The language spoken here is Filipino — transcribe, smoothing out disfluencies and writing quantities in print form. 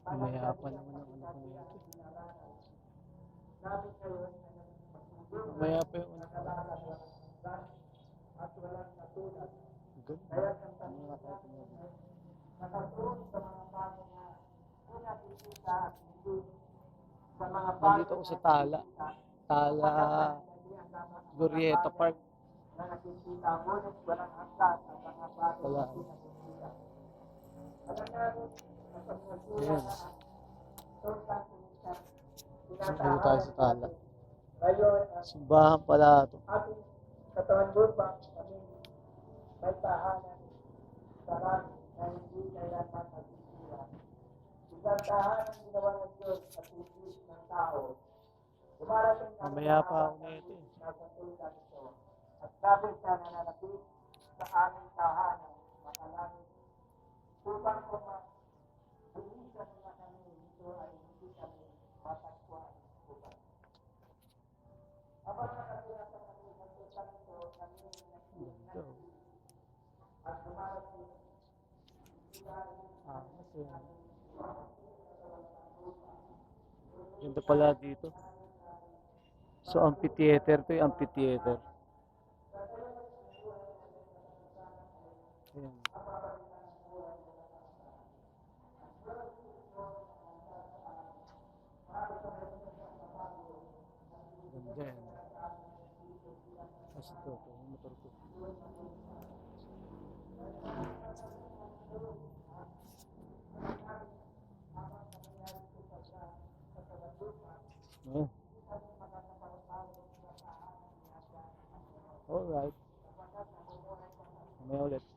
Mamaya pa naman ang ano ko nito. Mamaya pa yung ano ko. Ganda. Ano nakakita mo dito? Nandito ako sa Tala. Tala Glorieta Park. Wala. Ayan. Nandito tayo sa Tala. Simbahan pala ito. May tahanan sa langit na hindi kaya mapagsisira. Isang tahanan ginawa ng Diyos at hindi ng tao. Mamaya pa ako na ito eh. At sabi siya na nanapit sa aming tahanan, makalangit, upang bulisan na kami ito ay hindi kami matagpuan upang. Habang nakatira sa kami ng tutang ito, kami nagsisinag at dumarating ganda pala dito. So, amphitheater to yung amphitheater. Ayan. Ganda yan. Kasi ito, yung motor ko. Oh. Alright. May ulit.